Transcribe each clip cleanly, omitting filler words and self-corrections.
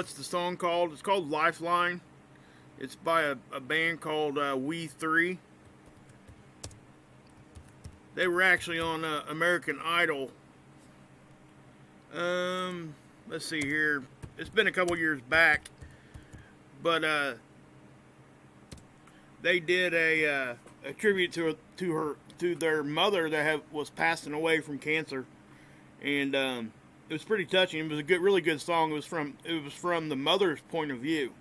what's the song called. It's called Lifeline. It's by a band called We Three. They were actually on American Idol. Let's see here. It's been a couple years back, but they did a tribute to their mother that was passing away from cancer, and it was pretty touching. It was a really good song. It was from the mother's point of view.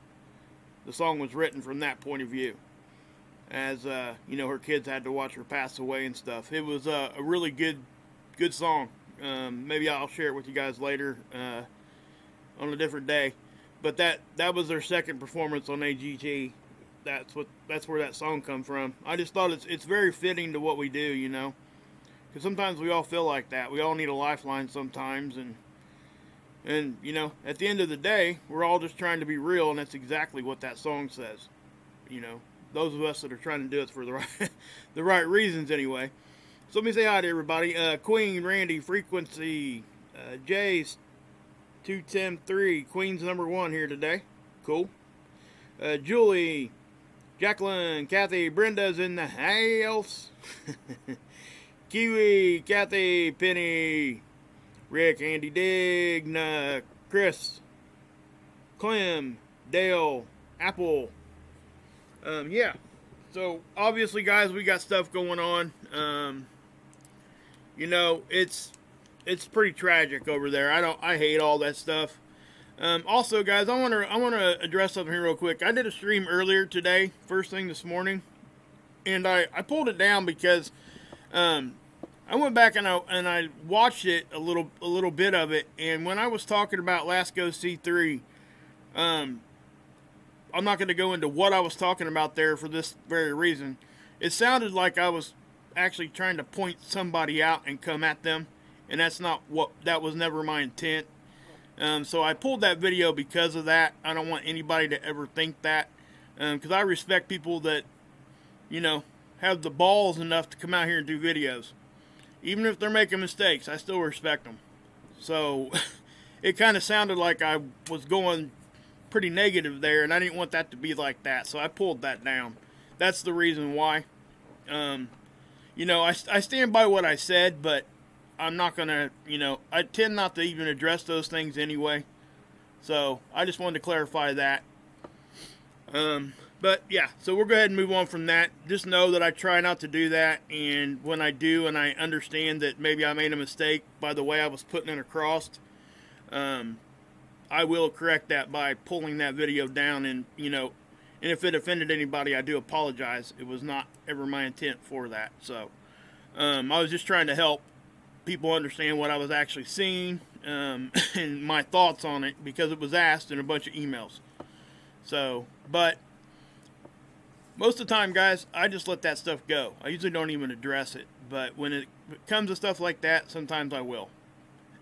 The song was written from that point of view, as her kids had to watch her pass away and stuff. It was a really good song. Maybe I'll share it with you guys later on a different day. But that was their second performance on AGT. That's where that song come from. I just thought it's very fitting to what we do, because sometimes we all feel like that. We all need a lifeline sometimes, and at the end of the day, we're all just trying to be real, and that's exactly what that song says. Those of us that are trying to do it for the right reasons anyway. So let me say hi to everybody. Queen, Randy, Frequency, Jay's 210-3, Queen's number 1 here today. Cool. Julie, Jacqueline, Kathy, Brenda's in the house. Kiwi, Kathy, Penny, Rick, Andy, Digna, Chris, Clem, Dale, Apple. Yeah. So obviously, guys, we got stuff going on. It's pretty tragic over there. I hate all that stuff. Also, guys, I want to address something here real quick. I did a stream earlier today, first thing this morning, and I pulled it down because I went back and I watched it a little bit of it, and when I was talking about Last Go C3, I'm not going to go into what I was talking about there for this very reason. It sounded like I was actually trying to point somebody out and come at them, and that was never my intent. So I pulled that video because of that. I don't want anybody to ever think that, because I respect people that, have the balls enough to come out here and do videos. Even if they're making mistakes, I still respect them. So it kind of sounded like I was going pretty negative there, and I didn't want that to be like that, so I pulled that down. That's the reason why. I stand by what I said, but I'm not gonna, I tend not to even address those things anyway. So I just wanted to clarify that. But yeah, so we'll go ahead and move on from that. Just know that I try not to do that, and when I do, and I understand that maybe I made a mistake by the way I was putting it across, I will correct that by pulling that video down, and and if it offended anybody, I do apologize. It was not ever my intent for that. So I was just trying to help people understand what I was actually seeing, and my thoughts on it, because it was asked in a bunch of emails. So, but most of the time, guys, I just let that stuff go. I usually don't even address it, but when it comes to stuff like that, sometimes I will.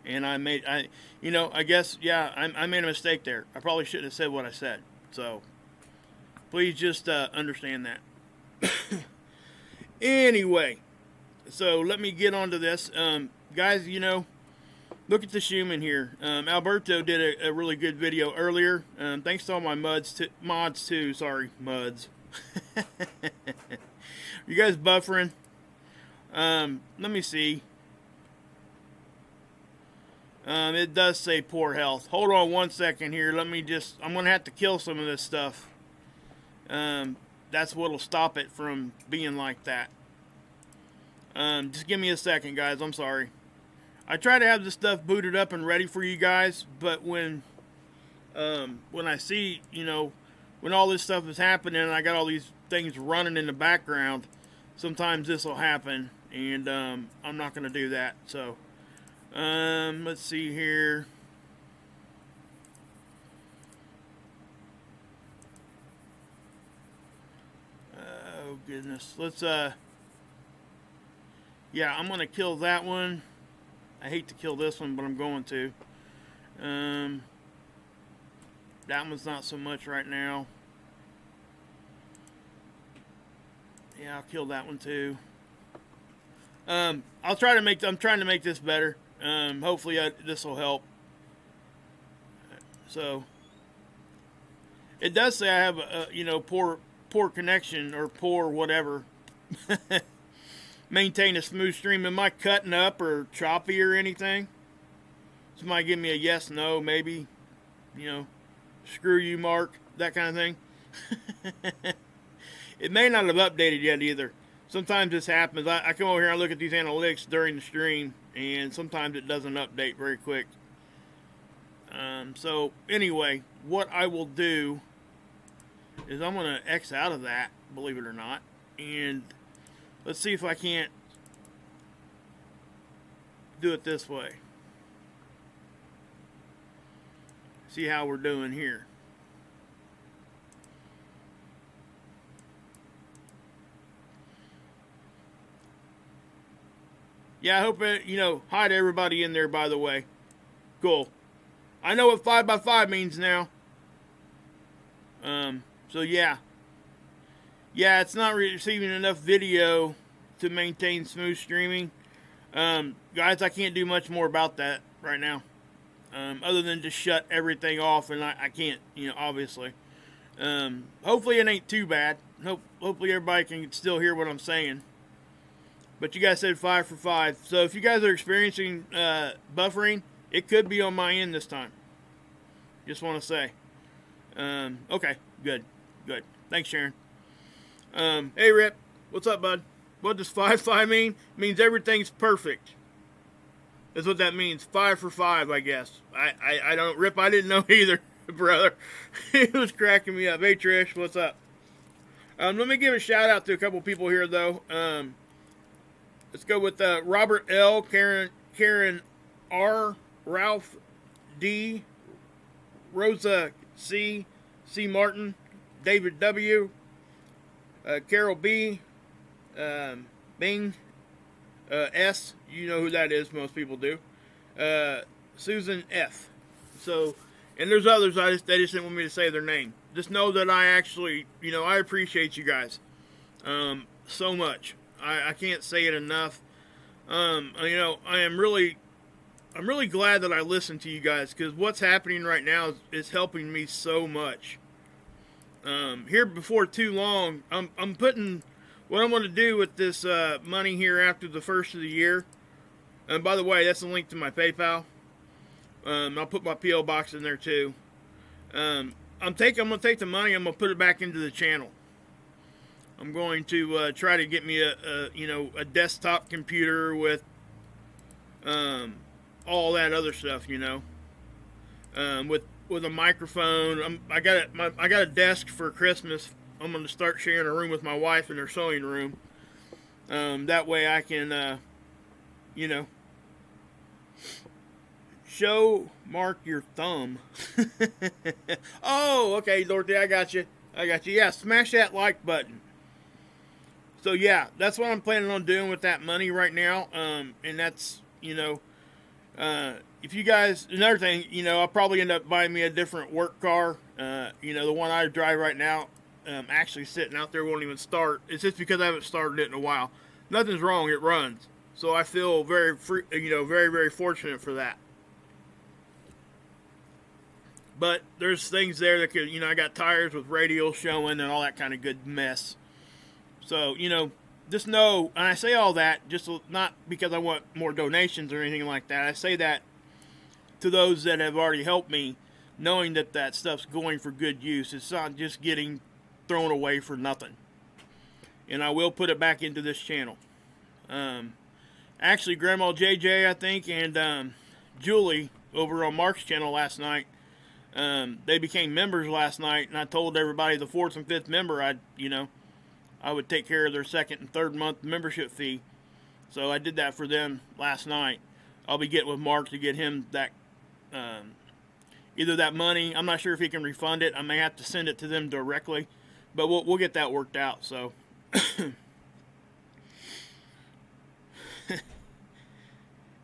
And I made a mistake there. I probably shouldn't have said what I said. So please just understand that. Anyway, so let me get on to this. Guys, look at the Schumann here. Alberto did a really good video earlier. Thanks to all my mods too. Sorry, muds. You guys buffering? Let me see. It does say poor health. Hold on one second here. I'm going to have to kill some of this stuff. That's what'll stop it from being like that. Just give me a second, guys. I'm sorry. I try to have this stuff booted up and ready for you guys, but when I see, when all this stuff is happening and I got all these things running in the background, sometimes this will happen, and I'm not going to do that. So let's see here. Oh goodness. Let's yeah, I'm gonna kill that one. I hate to kill this one, but I'm going to. That one's not so much right now. Yeah, I'll kill that one too. I'm trying to make this better. Hopefully this will help. So, It does say I have a poor connection or poor whatever. Maintain a smooth stream. Am I cutting up or choppy or anything? Somebody give me a yes, no, maybe. Screw you, Mark. That kind of thing. It may not have updated yet either. Sometimes this happens. I come over here and I look at these analytics during the stream, and sometimes it doesn't update very quick. So anyway, what I will do is I'm going to X out of that, believe it or not, and let's see if I can't do it this way. See how we're doing here. Yeah, I hope it, hi to everybody in there, by the way. Cool. I know what 5x5 means now. So yeah. Yeah, it's not receiving enough video to maintain smooth streaming. Guys, I can't do much more about that right now. Other than just shut everything off, and I can't, obviously. Hopefully it ain't too bad. Hopefully everybody can still hear what I'm saying. But you guys said 5 for 5. So if you guys are experiencing buffering, it could be on my end this time. Just want to say. Okay, good. Thanks, Sharon. Hey, Rip. What's up, bud? What does 5-5 mean? It means everything's perfect. That's what that means. 5 for 5, I guess. I don't, Rip, I didn't know either, brother. It was cracking me up. Hey, Trish, what's up? Let me give a shout out to a couple people here, though. Let's go with Robert L., Karen R., Ralph D., Rosa C., C. Martin, David W., Carol B., Bing, S., you know who that is, most people do, Susan F. So, and there's others, they just didn't want me to say their name. Just know that I actually, I appreciate you guys so much. I can't say it enough. I'm really glad that I listen to you guys, because what's happening right now is helping me so much. Here before too long, I'm putting what I'm going to do with this money here after the first of the year. And by the way, that's a link to my PayPal. I'll put my P.O. box in there too. I'm going to take the money. I'm going to put it back into the channel. I'm going to try to get me a desktop computer with all that other stuff, with a microphone. I got a desk for Christmas. I'm going to start sharing a room with my wife in her sewing room. That way I can, show Mark your thumb. Oh, okay, Dorothy, I got you. Yeah, smash that like button. So yeah, that's what I'm planning on doing with that money right now. And that's, if you guys, another thing, I'll probably end up buying me a different work car. The one I drive right now, actually sitting out there, won't even start. It's just because I haven't started it in a while. Nothing's wrong, it runs. So I feel very very fortunate for that. But there's things there that could, I got tires with radials showing and all that kind of good mess. So, just know, and I say all that just not because I want more donations or anything like that. I say that to those that have already helped me, knowing that that stuff's going for good use. It's not just getting thrown away for nothing. And I will put it back into this channel. Actually, Grandma JJ, I think, and Julie over on Mark's channel last night, they became members last night, and I told everybody the 4th and 5th member I would take care of their 2nd and 3rd month membership fee. So I did that for them last night. I'll be getting with Mark to get him that, either that money. I'm not sure if he can refund it. I may have to send it to them directly, but we'll get that worked out. So,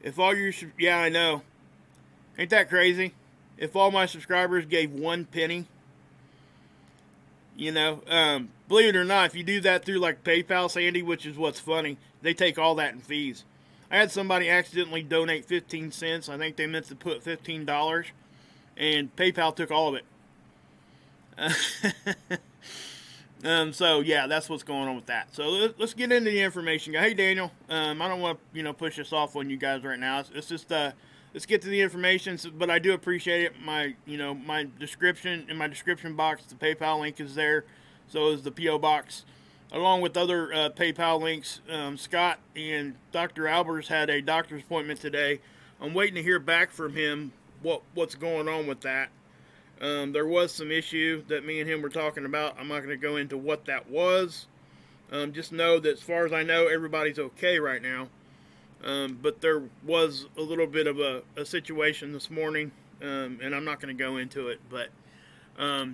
if all your, yeah, I know. Ain't that crazy? If all my subscribers gave 1 penny, believe it or not, if you do that through like PayPal, Sandy, which is what's funny, they take all that in fees. I had somebody accidentally donate 15 cents. I think they meant to put $15, and PayPal took all of it. So yeah, that's what's going on with that. So let's get into the information. Hey Daniel, I don't want to push this off on you guys right now. It's just let's get to the information. But I do appreciate it. My description in my description box, the PayPal link is there. So is the PO box, along with other PayPal links. Scott and Dr. Albers had a doctor's appointment today. I'm waiting to hear back from him what's going on with that. There was some issue that me and him were talking about. I'm not going to go into what that was. Just know that as far as I know, everybody's okay right now. But there was a little bit of a situation this morning, and I'm not going to go into it. But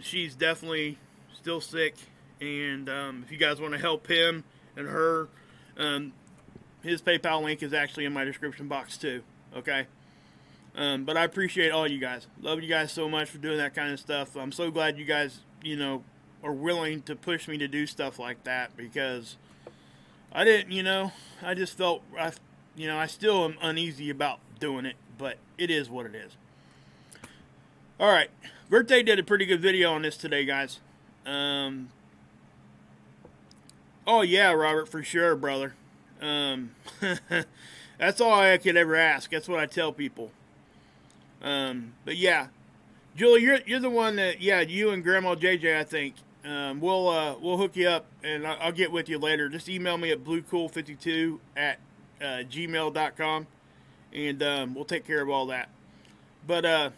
she's definitely still sick, and if you guys want to help him and her, his PayPal link is actually in my description box too. Okay? But I appreciate all you guys. Love you guys so much for doing that kind of stuff. I'm so glad you guys, are willing to push me to do stuff like that, because I didn't, I just felt, I still am uneasy about doing it, but it is what it is. All right. Birthday did a pretty good video on this today, guys. Oh yeah, Robert, for sure, brother. That's all I could ever ask. That's what I tell people. But yeah, Julie, you're the one that, you and Grandma JJ, I think, we'll hook you up, and I'll get with you later. Just email me at bluecool52 at gmail.com, and we'll take care of all that. But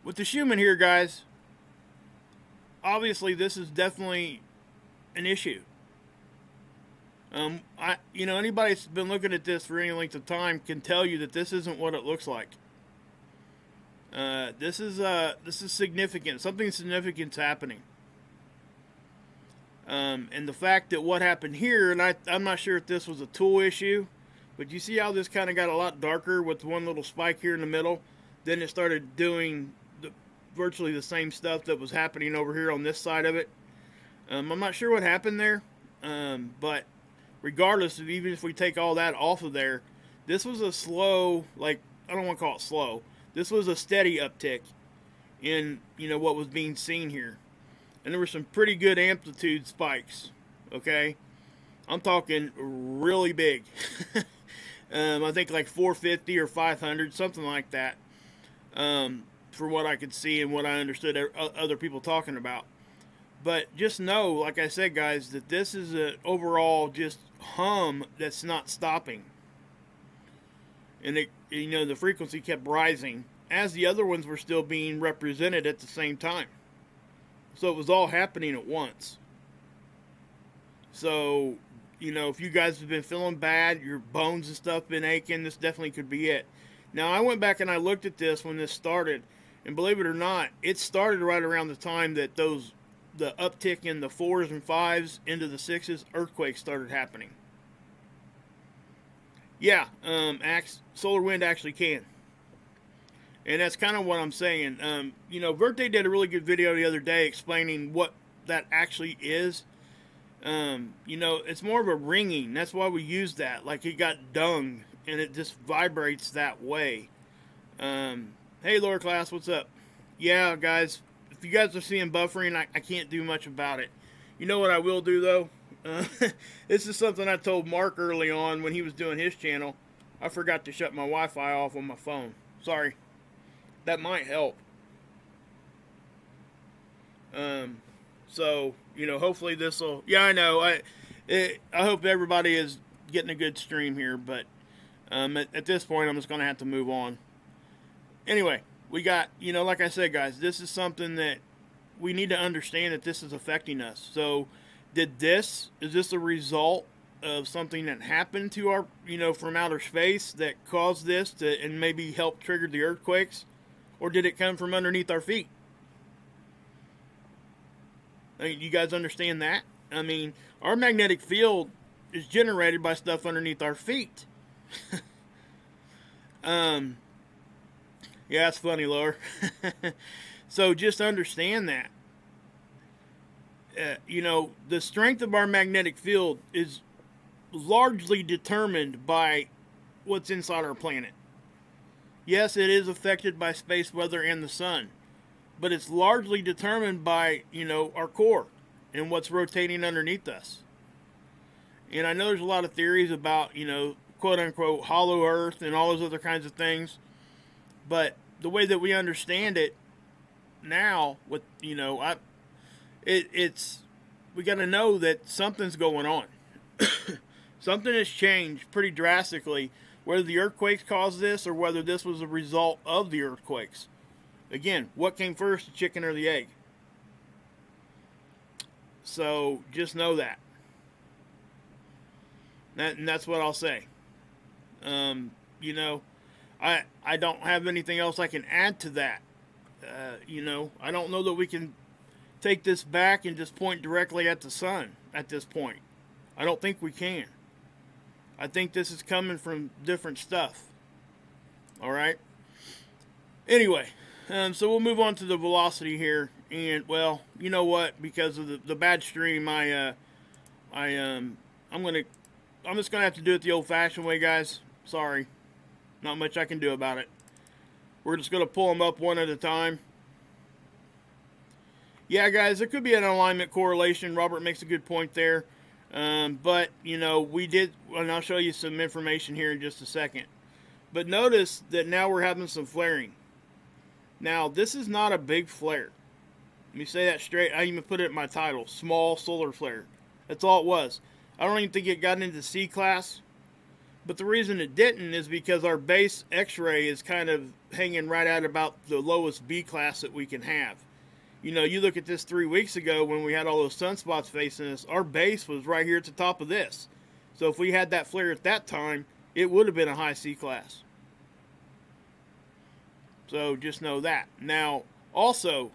with the Schumann here, guys, obviously this is definitely an issue. Anybody that's been looking at this for any length of time can tell you that this isn't what it looks like. This is significant. Something significant's happening. And the fact that what happened here, and I'm not sure if this was a tool issue, but you see how this kind of got a lot darker with one little spike here in the middle? Then it started doing virtually the same stuff that was happening over here on this side of it. I'm not sure what happened there, but regardless of, even if we take all that off of there, this was a slow, I don't want to call it slow. This was a steady uptick in, what was being seen here. And there were some pretty good amplitude spikes, okay? I'm talking really big. I think like 450 or 500, something like that, for what I could see and what I understood other people talking about. But just know, like I said, guys, that this is an overall just hum that's not stopping. And the frequency kept rising as the other ones were still being represented at the same time. So it was all happening at once. So, if you guys have been feeling bad, your bones and stuff been aching, this definitely could be it. Now, I went back and I looked at this when this started, and believe it or not, it started right around the time that the uptick in the 4s and 5s into the 6s, earthquakes started happening. Yeah, solar wind actually can. And that's kind of what I'm saying. Birthday did a really good video the other day explaining what that actually is. It's more of a ringing. That's why we use that. Like it got dung, and it just vibrates that way. Hey, lower class, what's up? Yeah, guys, if you guys are seeing buffering, I can't do much about it. You know what I will do, though? This is something I told Mark early on when he was doing his channel. I forgot to shut my Wi-Fi off on my phone. Sorry. That might help. So, hopefully this will... Yeah, I know. I hope everybody is getting a good stream here, but at this point, I'm just going to have to move on. Anyway, we got, like I said, guys, this is something that we need to understand that this is affecting us. So, is this a result of something that happened to our, from outer space that caused this and maybe helped trigger the earthquakes? Or did it come from underneath our feet? You guys understand that? Our magnetic field is generated by stuff underneath our feet. Yeah, it's funny, Laura. So just understand that. The strength of our magnetic field is largely determined by what's inside our planet. Yes, it is affected by space weather and the sun, but it's largely determined by, our core and what's rotating underneath us. And I know there's a lot of theories about, quote unquote hollow earth and all those other kinds of things, but the way that we understand it now, with it's we got to know that something's going on. Something has changed pretty drastically, whether the earthquakes caused this or whether this was a result of the earthquakes. Again, what came first, the chicken or the egg? So just know that. And that's what I'll say. I don't have anything else I can add to that. I don't know that we can take this back and just point directly at the sun at this point. I don't think we can. I think this is coming from different stuff. All right. Anyway, so we'll move on to the velocity here, and well, you know what? Because of the bad stream, I'm just gonna have to do it the old-fashioned way, guys. Sorry, not much I can do about it. We're just gonna pull them up one at a time. Yeah, guys, there could be an alignment correlation. Robert makes a good point there. But, we did, and I'll show you some information here in just a second. But notice that now we're having some flaring. Now, this is not a big flare. Let me say that straight. I even put it in my title, small solar flare. That's all it was. I don't even think it got into C class. But the reason it didn't is because our base X-ray is kind of hanging right at about the lowest B class that we can have. You look at this 3 weeks ago when we had all those sunspots facing us, our base was right here at the top of this. So if we had that flare at that time, it would have been a high C class. So just know that. Now, also,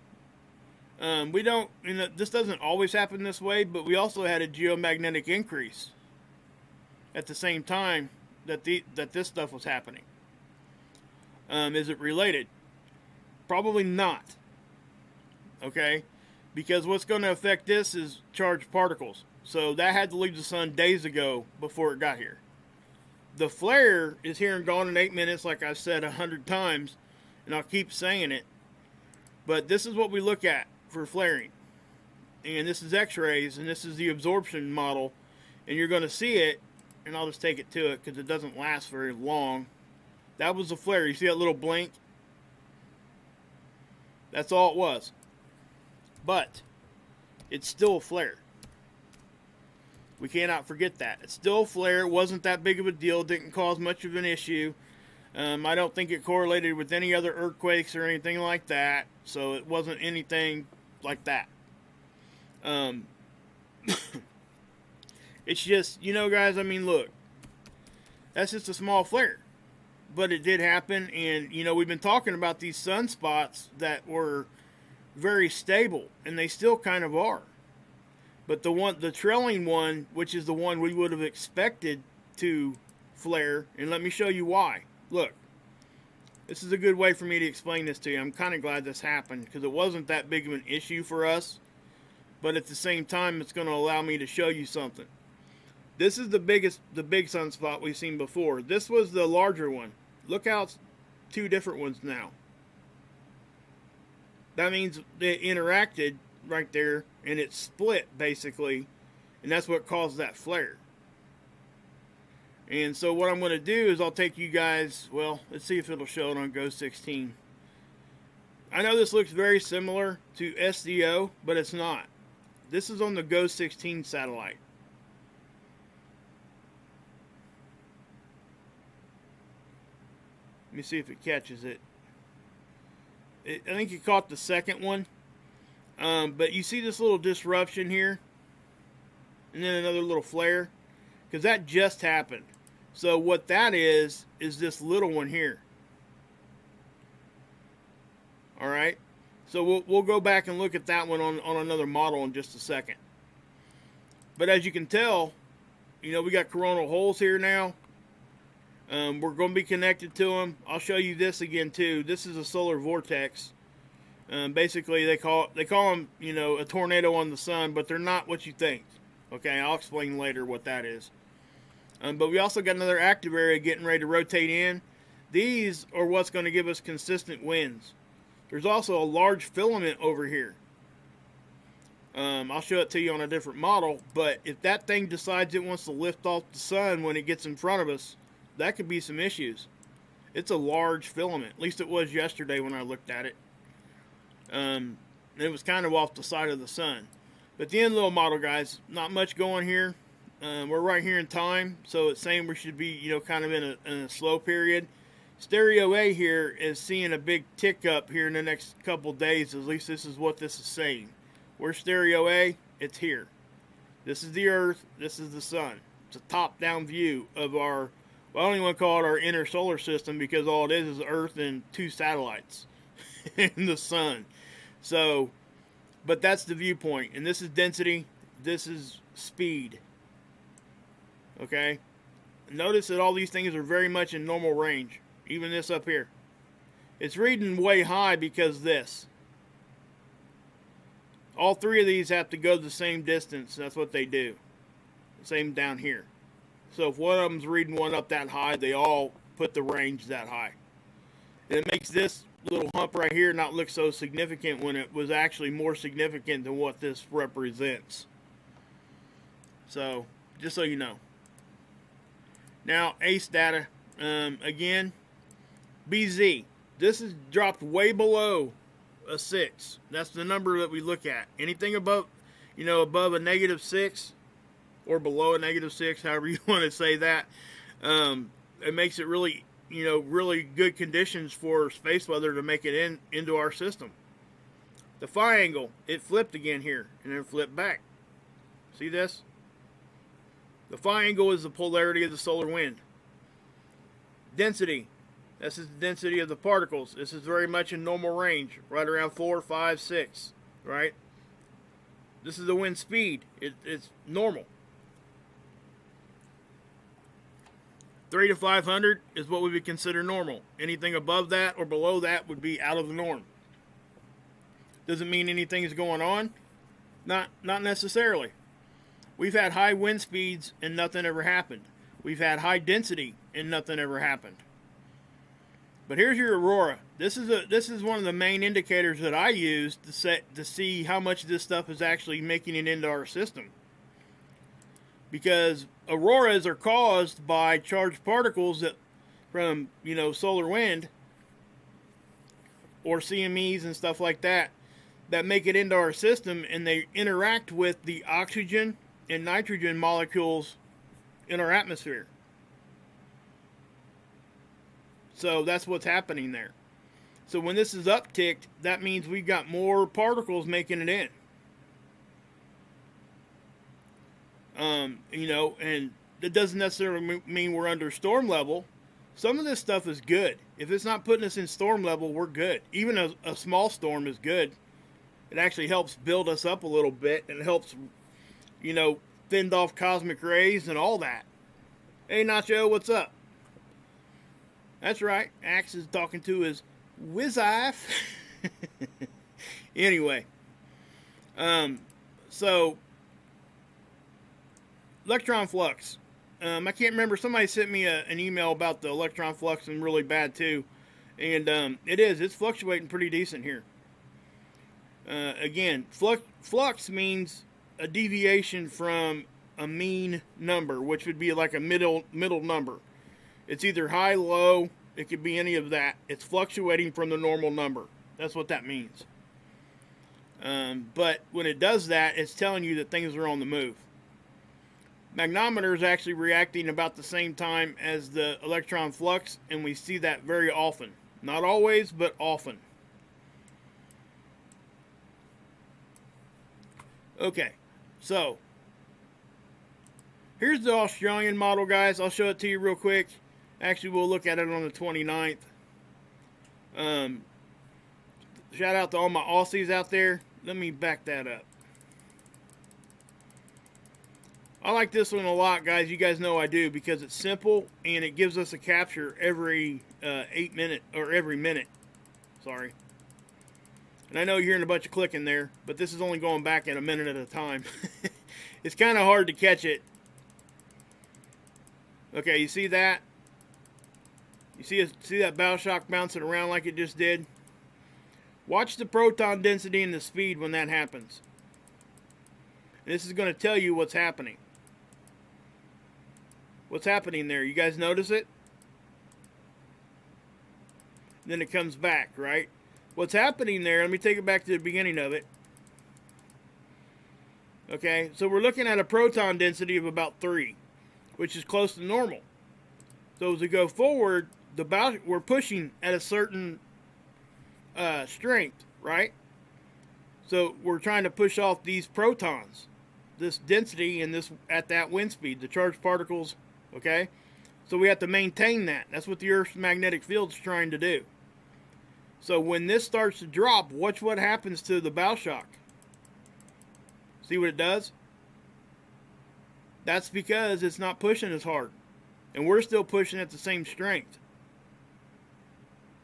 we don't, this doesn't always happen this way, but we also had a geomagnetic increase at the same time that this stuff was happening. Is it related? Probably not. Okay, because what's going to affect this is charged particles. So that had to leave the sun days ago before it got here. The flare is here and gone in 8 minutes, like I've said 100 times, and I'll keep saying it. But this is what we look at for flaring. And this is X-rays, and this is the absorption model. And you're going to see it, and I'll just take it to it because it doesn't last very long. That was the flare. You see that little blink? That's all it was. But it's still a flare. We cannot forget that. It's still a flare. It wasn't that big of a deal. Didn't cause much of an issue. I don't think it correlated with any other earthquakes or anything like that. So it wasn't anything like that. It's just, guys, look. That's just a small flare. But it did happen. And, we've been talking about these sunspots that were very stable, and they still kind of are. But the trailing one, which is the one we would have expected to flare, and let me show you why. Look, this is a good way for me to explain this to you. I'm kind of glad this happened because it wasn't that big of an issue for us, but at the same time, it's going to allow me to show you something. This is the big sunspot we've seen before. This was the larger one. Look how it's two different ones now. That means they interacted right there, and it split, basically, and that's what caused that flare. And so what I'm going to do is I'll take you guys, well, let's see if it'll show it on Go 16. I know this looks very similar to SDO, but it's not. This is on the Go 16 satellite. Let me see if it catches it. I think you caught the second one. But you see this little disruption here? And then another little flare? Because that just happened. So what that is this little one here. Alright? So we'll go back and look at that one on another model in just a second. But as you can tell, we got coronal holes here now. We're going to be connected to them. I'll show you this again too. This is a solar vortex. Basically, they call them, a tornado on the sun, but they're not what you think. Okay, I'll explain later what that is. But we also got another active area getting ready to rotate in. These are what's going to give us consistent winds. There's also a large filament over here. I'll show it to you on a different model, but if that thing decides it wants to lift off the sun when it gets in front of us, that could be some issues. It's a large filament. At least it was yesterday when I looked at it. It was kind of off the side of the sun. But the end little model, guys, not much going here. We're right here in time, so it's saying we should be, kind of in a slow period. Stereo A here is seeing a big tick up here in the next couple days. At least this is what this is saying. Where's Stereo A? It's here. This is the Earth. This is the Sun. It's a top-down view of our, well, I don't even want to call it our inner solar system, because all it is Earth and 2 satellites in the Sun. So, but that's the viewpoint. And this is density. This is speed. Okay? Notice that all these things are very much in normal range. Even this up here. It's reading way high because this. All 3 of these have to go the same distance. That's what they do. Same down here. So if one of them's reading one up that high, they all put the range that high. And it makes this little hump right here not look so significant when it was actually more significant than what this represents. So, just so you know. Now, ACE data. Again, BZ. This is dropped way below a 6. That's the number that we look at. Anything above, above a -6 or below a -6, however you want to say that, it makes it really, really good conditions for space weather to make it into our system. The phi angle, it flipped again here and then flipped back. See this? The phi angle is the polarity of the solar wind. Density. This is the density of the particles. This is very much in normal range, right around 4, 5, 6, right? This is the wind speed. It's normal. 3 to 500 is what we would consider normal. Anything above that or below that would be out of the norm. Doesn't mean anything is going on. Not necessarily. We've had high wind speeds and nothing ever happened. We've had high density and nothing ever happened. But here's your aurora. This is one of the main indicators that I use to see how much of this stuff is actually making it into our system. Because auroras are caused by charged particles from solar wind or CMEs and stuff like that make it into our system, and they interact with the oxygen and nitrogen molecules in our atmosphere. So that's what's happening there. So when this is upticked, that means we've got more particles making it in. And that doesn't necessarily mean we're under storm level. Some of this stuff is good. If it's not putting us in storm level, we're good. Even a small storm is good. It actually helps build us up a little bit, and it helps, fend off cosmic rays and all that. Hey, Nacho, what's up? That's right. Axe is talking to his wife. Anyway. So, electron flux. I can't remember. Somebody sent me an email about the electron flux, and really bad too. And it's fluctuating pretty decent here. Again, flux means a deviation from a mean number, which would be like a middle number. It's either high, low, it could be any of that. It's fluctuating from the normal number. That's what that means. But when it does that, it's telling you that things are on the move. Magnometer is actually reacting about the same time as the electron flux, and we see that very often. Not always, but often. Okay, so here's the Australian model, guys. I'll show it to you real quick. Actually, we'll look at it on the 29th. Shout out to all my Aussies out there. Let me back that up. I like this one a lot, guys. You guys know I do, because it's simple and it gives us a capture every 8 minutes, or every minute. Sorry. And I know you're hearing a bunch of clicking there, but this is only going back at a minute at a time. It's kind of hard to catch it. Okay, you see that? You see that bow shock bouncing around like it just did? Watch the proton density and the speed when that happens. And this is going to tell you what's happening. What's happening there? You guys notice it? Then it comes back, right? What's happening there, let me take it back to the beginning of it. Okay, so we're looking at a proton density of about 3, which is close to normal. So as we go forward, we're pushing at a certain strength, right? So we're trying to push off these protons, this density and this at that wind speed, the charged particles, okay? So we have to maintain that. That's what the Earth's magnetic field is trying to do. So when this starts to drop, watch what happens to the bow shock. See what it does? That's because it's not pushing as hard. And we're still pushing at the same strength.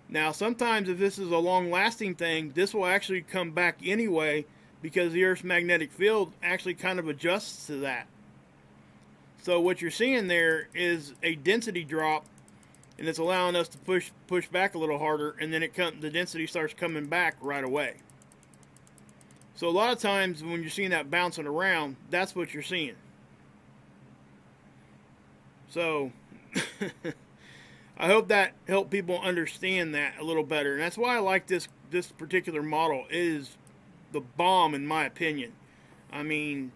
Now, sometimes if this is a long-lasting thing, this will actually come back anyway because the Earth's magnetic field actually kind of adjusts to that. So what you're seeing there is a density drop, and it's allowing us to push back a little harder, and then the density starts coming back right away. So a lot of times when you're seeing that bouncing around, that's what you're seeing. So I hope that helped people understand that a little better. And that's why I like this particular model. It is the bomb in my opinion. I mean,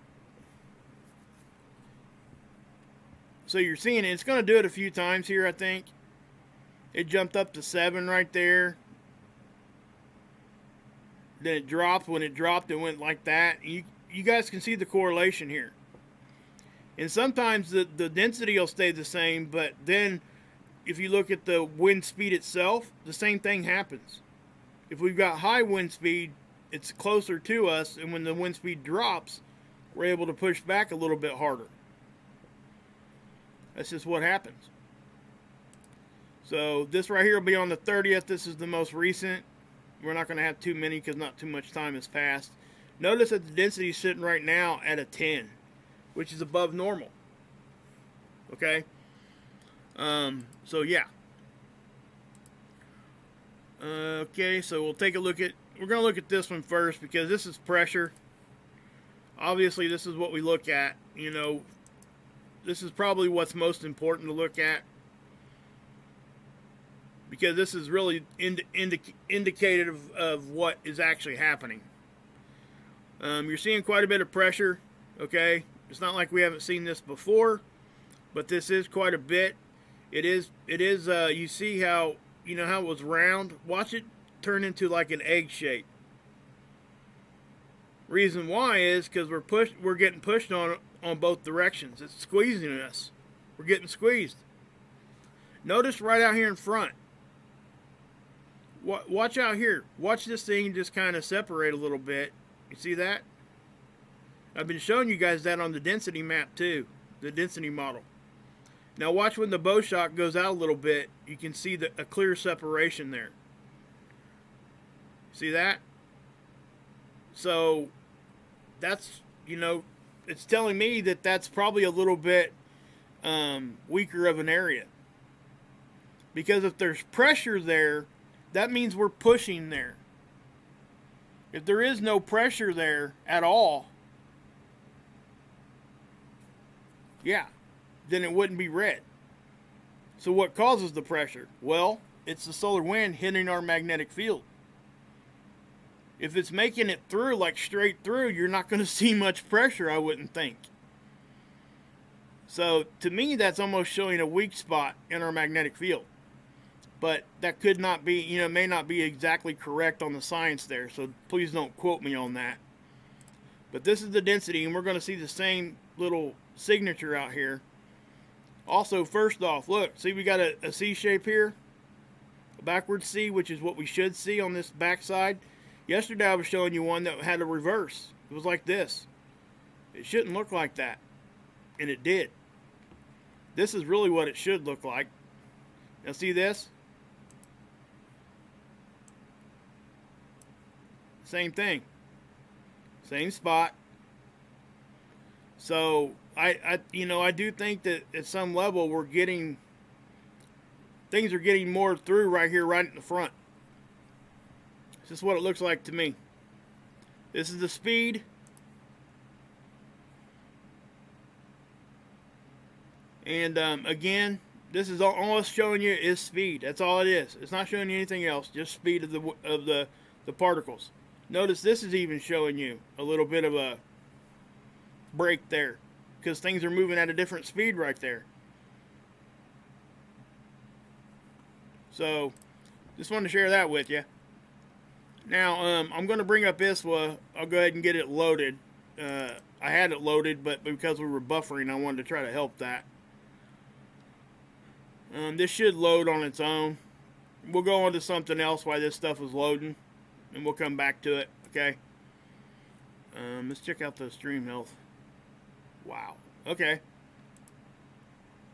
so you're seeing it. It's going to do it a few times here, I think. It jumped up to 7 right there. Then it dropped. When it dropped, it went like that. You guys can see the correlation here. And sometimes the density will stay the same, but then if you look at the wind speed itself, the same thing happens. If we've got high wind speed, it's closer to us, and when the wind speed drops, we're able to push back a little bit harder. That's just what happens. So this right here will be on the 30th. This is the most recent. We're not going to have too many because not too much time has passed. Notice that the density is sitting right now at a 10, which is above normal. Okay? So yeah. Okay, so we're going to look at this one first because this is pressure. Obviously, this is what we look at. You know, this is probably what's most important to look at, because this is really indicative of what is actually happening. You're seeing quite a bit of pressure, okay? It's not like we haven't seen this before, but this is quite a bit. It is, you see how, how it was round? Watch it turn into like an egg shape. Reason why is because we're getting pushed on both directions. It's squeezing us. We're getting squeezed. Notice right out here in front. Watch out here. Watch this thing just kind of separate a little bit. You see that? I've been showing you guys that on the density map too. The density model. Now watch when the bow shock goes out a little bit. You can see a clear separation there. See that? So that's, it's telling me that that's probably a little bit weaker of an area. Because if there's pressure there, that means we're pushing there. If there is no pressure there at all, yeah, then it wouldn't be red. So what causes the pressure? Well, it's the solar wind hitting our magnetic field. If it's making it through, like straight through, you're not going to see much pressure, I wouldn't think. So to me, that's almost showing a weak spot in our magnetic field. But that could not be, may not be exactly correct on the science there. So please don't quote me on that. But this is the density, and we're going to see the same little signature out here. Also, first off, look, see we got a C shape here. A backwards C, which is what we should see on this back side. Yesterday I was showing you one that had a reverse. It was like this. It shouldn't look like that. And it did. This is really what it should look like. Now see this? Same thing. Same spot. So I do think that at some level things are getting more through right here, right in the front. This is what it looks like to me. This is the speed. And again, this is all it's showing you is speed. That's all it is. It's not showing you anything else. Just speed of the particles. Notice this is even showing you a little bit of a break there, because things are moving at a different speed right there. So, just wanted to share that with you. Now, I'm going to bring up ISWA. I'll go ahead and get it loaded. I had it loaded, but because we were buffering, I wanted to try to help that. This should load on its own. We'll go on to something else while this stuff is loading, and we'll come back to it, okay? Let's check out the stream health. Wow. Okay.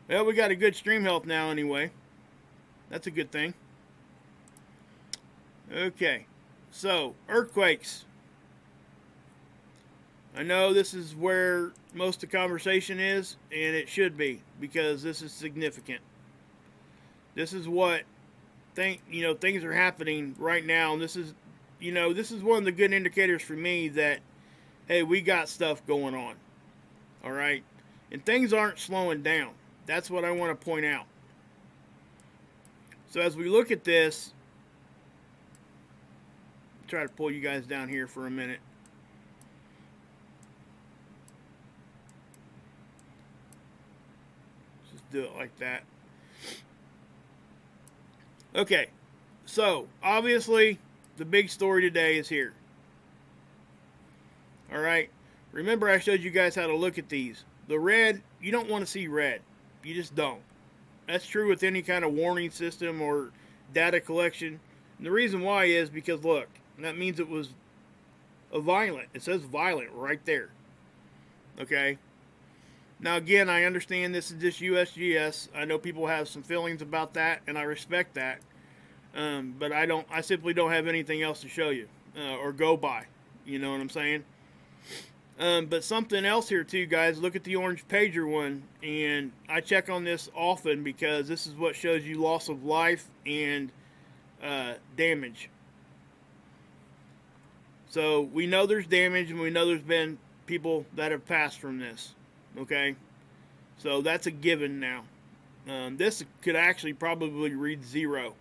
Well, we got a good stream health now anyway. That's a good thing. Okay. So, earthquakes. I know this is where most of the conversation is, and it should be, because this is significant. This is what things are happening right now, and this is one of the good indicators for me that, hey, we got stuff going on. All right? And things aren't slowing down. That's what I want to point out. So as we look at this, try to pull you guys down here for a minute. Just do it like that. Okay, so obviously the big story today is here. All right, remember I showed you guys how to look at these. The red, you don't want to see red. You just don't. That's true with any kind of warning system or data collection. And the reason why is because, look, that means it was a violent. It says violent right there. Okay? Now, again, I understand this is just USGS. I know people have some feelings about that, and I respect that. But I simply don't have anything else to show you or go by. You know what I'm saying? But something else here too, guys. Look at the orange pager one, and I check on this often because this is what shows you loss of life and damage. So we know there's damage, and we know there's been people that have passed from this. Okay, so that's a given now. This could actually probably read 0.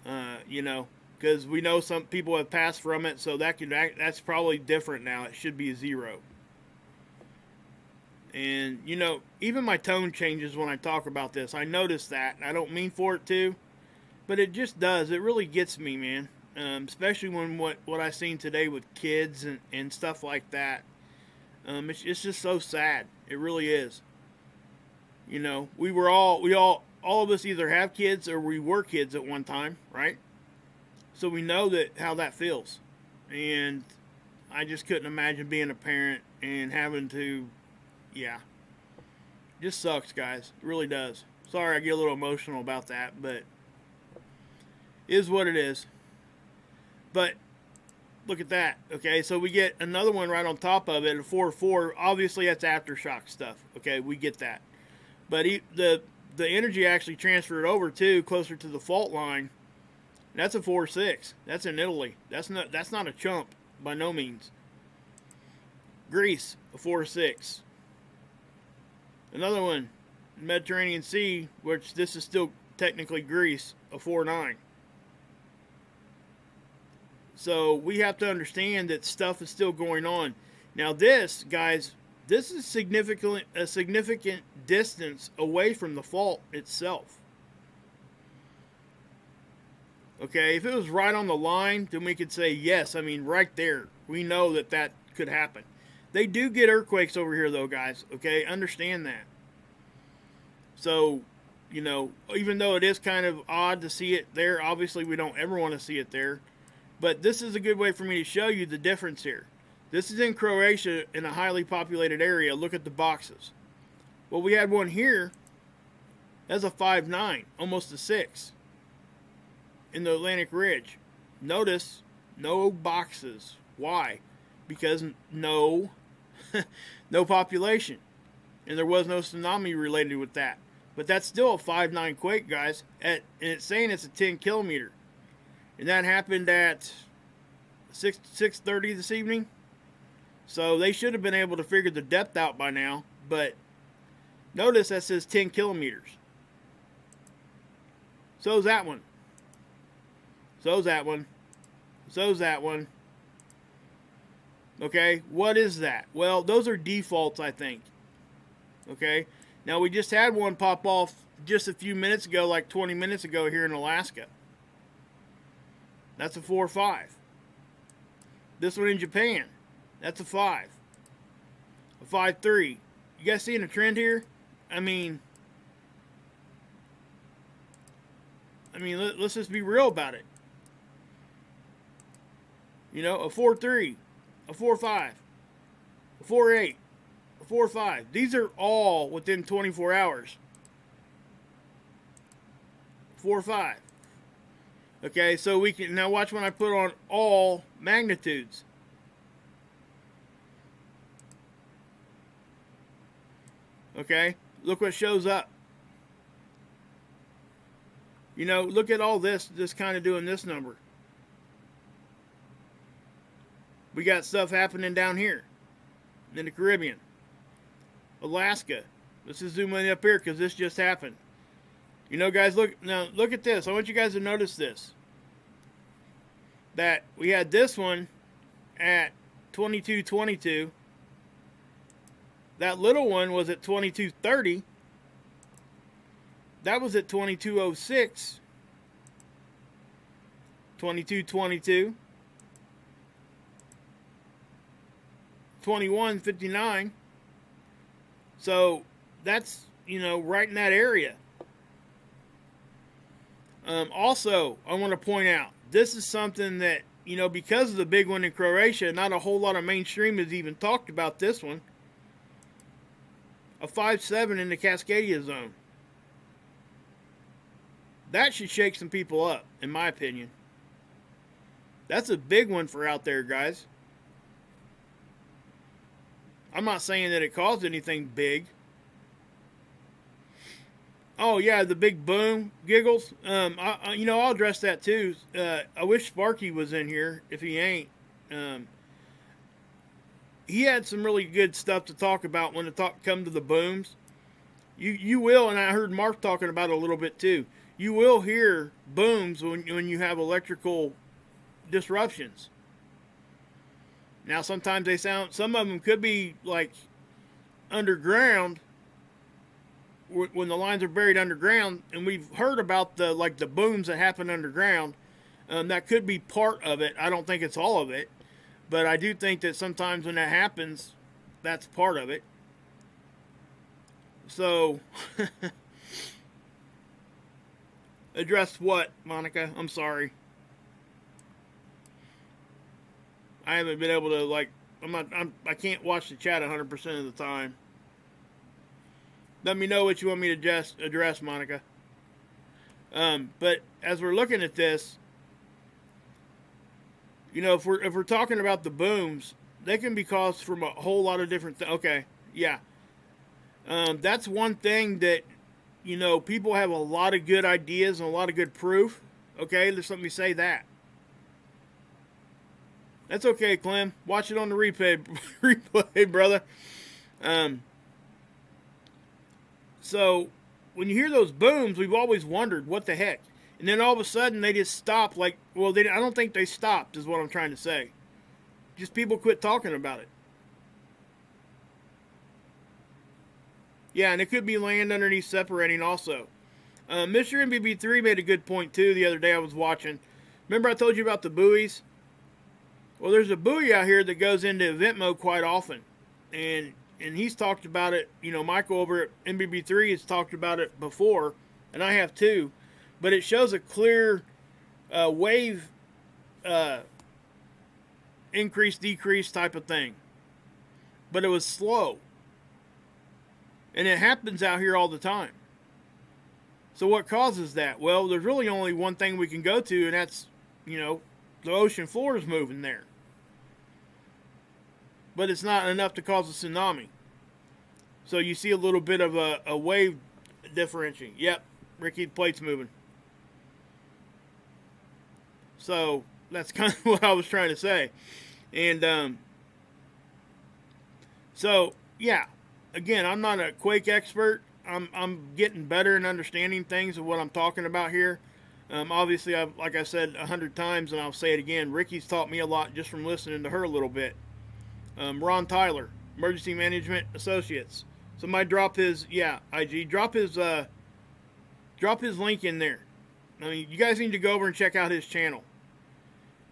Because we know some people have passed from it, so that's probably different now. It should be a 0. And, even my tone changes when I talk about this. I notice that, and I don't mean for it to, but it just does. It really gets me, man. Especially when what I've seen today with kids and stuff like that. It's just so sad. It really is. All of us either have kids or we were kids at one time, right? So we know how that feels. And I just couldn't imagine being a parent and having to, just sucks, guys. It really does. Sorry I get a little emotional about that, but it is what it is. But look at that. Okay, so we get another one right on top of it, a 4-4. Obviously, that's Aftershock stuff. Okay, we get that. But the energy actually transferred over too, closer to the fault line. That's a 4-6. That's in Italy. That's not a chump by no means. Greece, a 4-6. Another one, Mediterranean Sea, which this is still technically Greece, a 4-9. So we have to understand that stuff is still going on. Now this, guys, this is a significant distance away from the fault itself. Okay, if it was right on the line, then we could say yes. I mean, right there. We know that could happen. They do get earthquakes over here, though, guys. Okay, understand that. So, even though it is kind of odd to see it there, obviously we don't ever want to see it there. But this is a good way for me to show you the difference here. This is in Croatia in a highly populated area. Look at the boxes. Well, we had one here. That's a 5-9, almost a 6. In the Atlantic Ridge. Notice, no boxes. Why? Because no population. And there was no tsunami related with that. But that's still a 5-9 quake, guys. And it's saying it's a 10 kilometer. And that happened at 6:30 this evening. So they should have been able to figure the depth out by now. But notice that says 10 kilometers. So's that one. So's that one. So's that one. Okay, what is that? Well, those are defaults, I think. Okay, now we just had one pop off just a few minutes ago, like 20 minutes ago here in Alaska. That's a 4.5. This one in Japan, that's a 5. A 5.3. You guys seeing a trend here? I mean, let's just be real about it. You know, a 4.3, a 4.5, a 4.8, a 4.5. These are all within 24 hours. 4.5. Okay, so we can now watch when I put on all magnitudes. Okay, look what shows up. You know, look at all this, just kind of doing this number. We got stuff happening down here in the Caribbean, Alaska. Let's just zoom in up here because this just happened. You know, guys, look at this. I want you guys to notice this. That we had this one at 22:22. That little one was at 22:30. That was at 22:06. 22:22. 21:59. So that's, you know, right in that area. Also, I want to point out, this is something that, you know, because of the big one in Croatia, not a whole lot of mainstream has even talked about this one. A 5.7 in the Cascadia zone. That should shake some people up, in my opinion. That's a big one for out there, guys. I'm not saying that it caused anything big. Oh yeah, the big boom giggles. You know, I'll address that too. I wish Sparky was in here. If he ain't, he had some really good stuff to talk about when it come to the booms. You will, and I heard Mark talking about it a little bit too. You will hear booms when you have electrical disruptions. Now, sometimes they sound. Some of them could be like underground, when the lines are buried underground, and we've heard about the booms that happen underground. That could be part of it. I don't think it's all of it, but I do think that sometimes when that happens, that's part of it. So, address what, Monica? I'm sorry. I haven't been able to, I can't watch the chat 100% of the time. Let me know what you want me to address, Monica. But as we're looking at this, you know, if we're talking about the booms, they can be caused from a whole lot of different things. Okay, yeah. That's one thing that, you know, people have a lot of good ideas and a lot of good proof. Okay, just let me say that. That's okay, Clem. Watch it on the replay, brother. So, when you hear those booms, we've always wondered, what the heck? And then all of a sudden, they just stop. I don't think they stopped, is what I'm trying to say. Just people quit talking about it. Yeah, and it could be land underneath separating also. Mr. MBB3 made a good point, too, the other day I was watching. Remember I told you about the buoys? Well, there's a buoy out here that goes into event mode quite often. And he's talked about it. You know, Michael over at MBB3 has talked about it before, and I have too. But it shows a clear wave increase, decrease type of thing. But it was slow. And it happens out here all the time. So what causes that? Well, there's really only one thing we can go to, and that's, you know, the ocean floor is moving there. But it's not enough to cause a tsunami. So you see a little bit of a wave differentiating. Yep, Ricky, the plate's moving. So that's kind of what I was trying to say. And so yeah, again, I'm not a quake expert. I'm getting better in understanding things of what I'm talking about here. Obviously, like I said 100 times, and I'll say it again. Ricky's taught me a lot just from listening to her a little bit. Ron Tyler, Emergency Management Associates. Somebody drop his IG drop his link in there. I mean, you guys need to go over and check out his channel.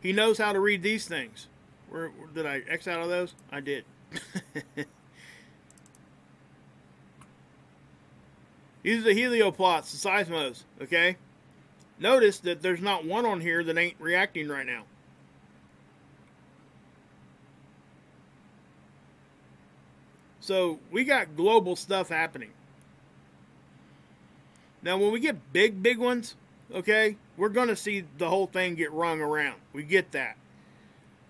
He knows how to read these things. Where did I X out of those? I did. These are the helioplots, the seismos, okay? Notice that there's not one on here that ain't reacting right now. So we got global stuff happening. Now when we get big ones, okay, we're going to see the whole thing get rung around. We get that.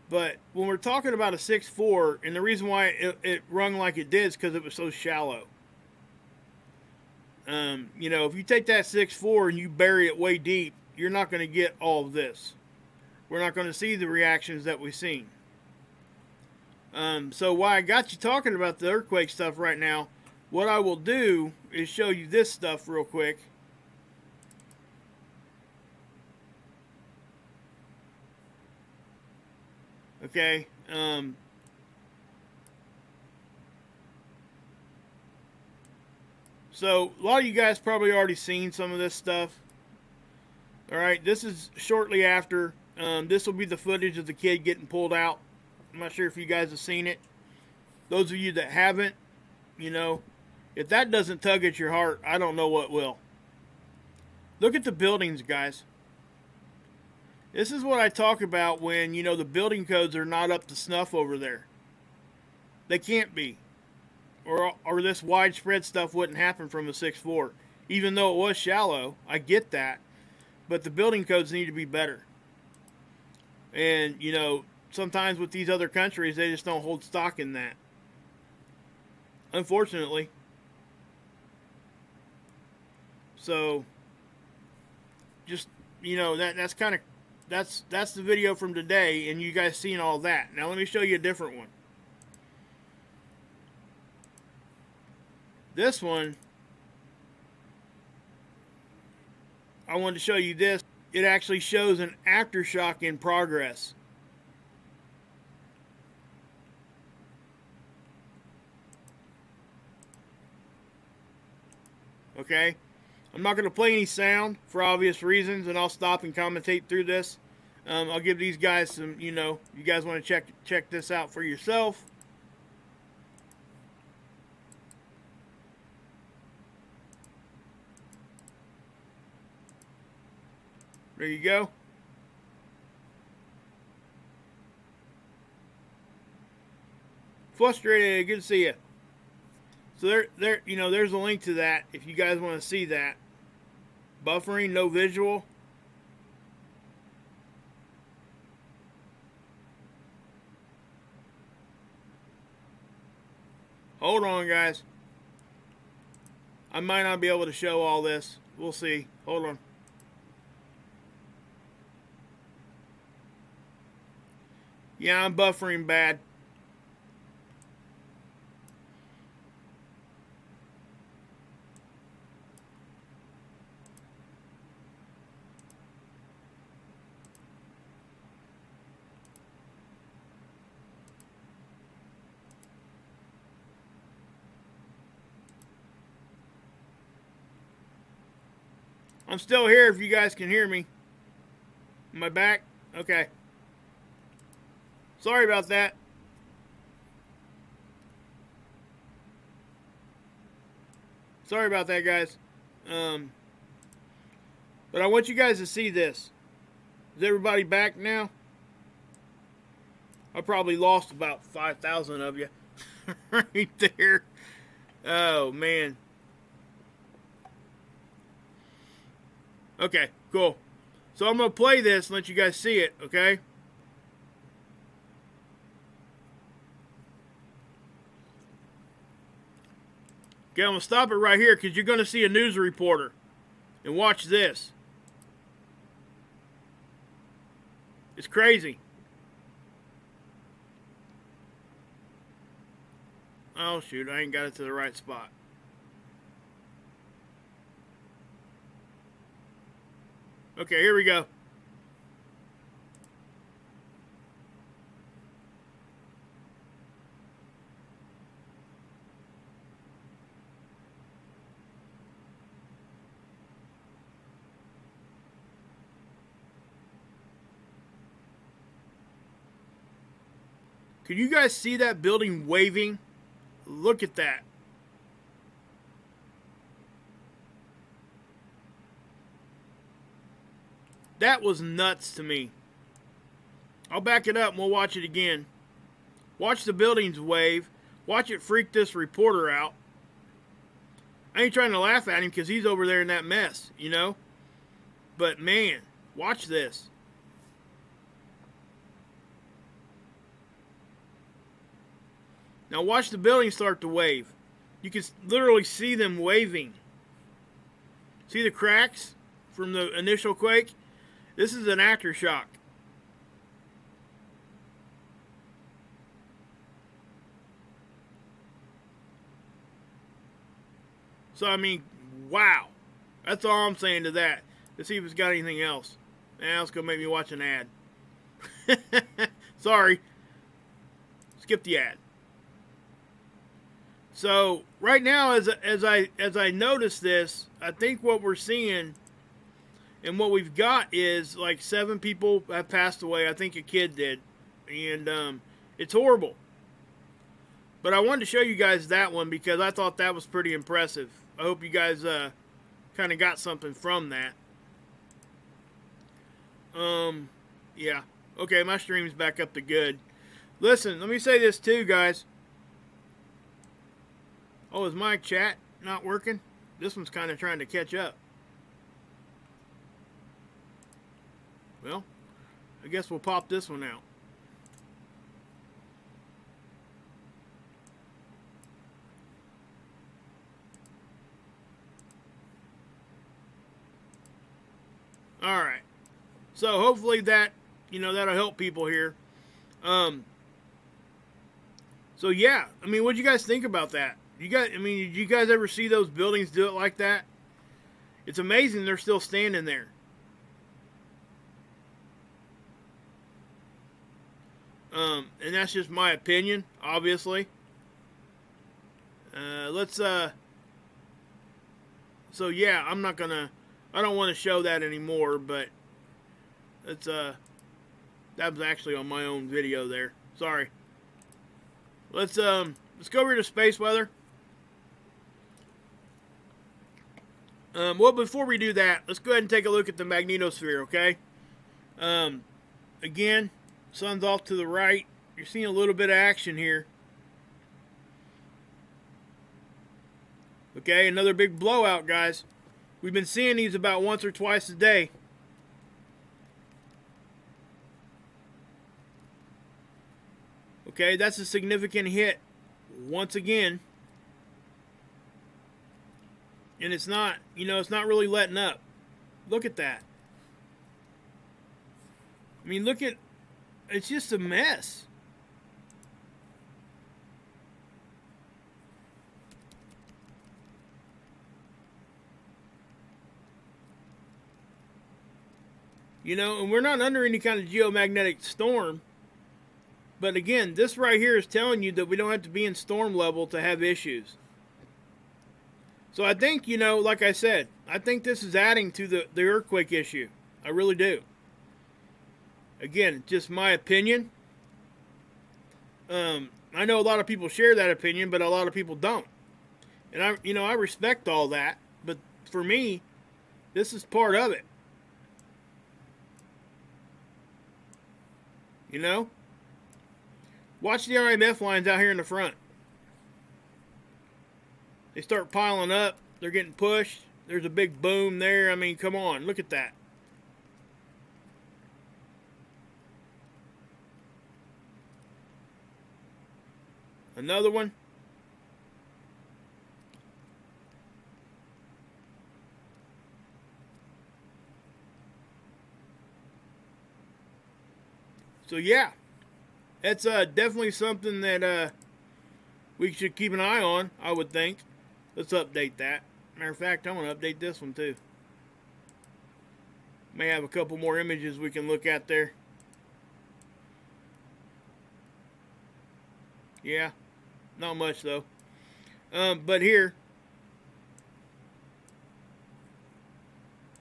But when we're talking about a 6.4, and the reason why it rung like it did is because it was so shallow. You know, if you take that 6.4 and you bury it way deep, you're not going to get all of this. We're not going to see the reactions that we've seen. So why I got you talking about the earthquake stuff right now, what I will do is show you this stuff real quick. Okay. So a lot of you guys probably already seen some of this stuff. All right, this is shortly after. This will be the footage of the kid getting pulled out. I'm not sure if you guys have seen it. Those of you that haven't, you know, if that doesn't tug at your heart, I don't know what will. Look at the buildings, guys. This is what I talk about when, you know, the building codes are not up to snuff over there. They can't be. Or this widespread stuff wouldn't happen from a 6.4. Even though it was shallow, I get that. But the building codes need to be better. And, you know, sometimes with these other countries, they just don't hold stock in that. Unfortunately. So, just, you know, that's kind of, that's the video from today, and you guys seen all that. Now let me show you a different one. This one, I wanted to show you this. It actually shows an aftershock in progress. Okay? I'm not going to play any sound for obvious reasons, and I'll stop and commentate through this. I'll give these guys some, you know, you guys want to check this out for yourself. There you go. Frustrated, good to see you. So there, you know, there's a link to that if you guys want to see that. Buffering, no visual. Hold on, guys. I might not be able to show all this. We'll see. Hold on. Yeah, I'm buffering bad. I'm still here if you guys can hear me. Am I back? Okay. Sorry about that. Sorry about that, guys. But I want you guys to see this. Is everybody back now? I probably lost about 5,000 of you right there. Oh, man. Okay, cool. So I'm going to play this and let you guys see it, okay? Okay, I'm going to stop it right here because you're going to see a news reporter. And watch this. It's crazy. Oh, shoot. I ain't got it to the right spot. Okay, here we go. Can you guys see that building waving? Look at that. That was nuts to me. I'll back it up and we'll watch it again. Watch the buildings wave. Watch it freak this reporter out. I ain't trying to laugh at him because he's over there in that mess, you know? But man, watch this. Now watch the buildings start to wave. You can literally see them waving. See the cracks from the initial quake? This is an aftershock. So, I mean, wow. That's all I'm saying to that. Let's see if it's got anything else. Now it's going to make me watch an ad. Sorry. Skip the ad. So, right now, as I notice this, I think what we're seeing and what we've got is like 7 people have passed away. I think a kid did. And it's horrible. But I wanted to show you guys that one because I thought that was pretty impressive. I hope you guys kind of got something from that. Yeah. Okay, my stream's back up to good. Listen, let me say this too, guys. Oh, is my chat not working? This one's kind of trying to catch up. Well, I guess we'll pop this one out. Alright. So hopefully that, that'll help people here. So yeah, I mean, what'd you guys think about that? Did you guys ever see those buildings do it like that? It's amazing they're still standing there. And that's just my opinion, obviously. So yeah, I don't want to show that anymore, but that was actually on my own video there. Sorry. Let's go over to space weather. Well, before we do that, let's go ahead and take a look at the magnetosphere, okay? Again, sun's off to the right. You're seeing a little bit of action here. Okay, another big blowout, guys. We've been seeing these about once or twice a day. Okay, that's a significant hit once again. And it's not, it's not really letting up. Look at that. I mean, it's just a mess. And we're not under any kind of geomagnetic storm. But again, this right here is telling you that we don't have to be in storm level to have issues. So I think, like I said, I think this is adding to the earthquake issue. I really do. Again, just my opinion. I know a lot of people share that opinion, but a lot of people don't. And I respect all that. But for me, this is part of it. Watch the RMF lines out here in the front. They start piling up. They're getting pushed. There's a big boom there. I mean, come on. Look at that. Another one. So yeah, that's definitely something that we should keep an eye on, I would think. Let's update that. Matter of fact, I'm going to update this one too. May have a couple more images we can look at there. Yeah, not much though. But here,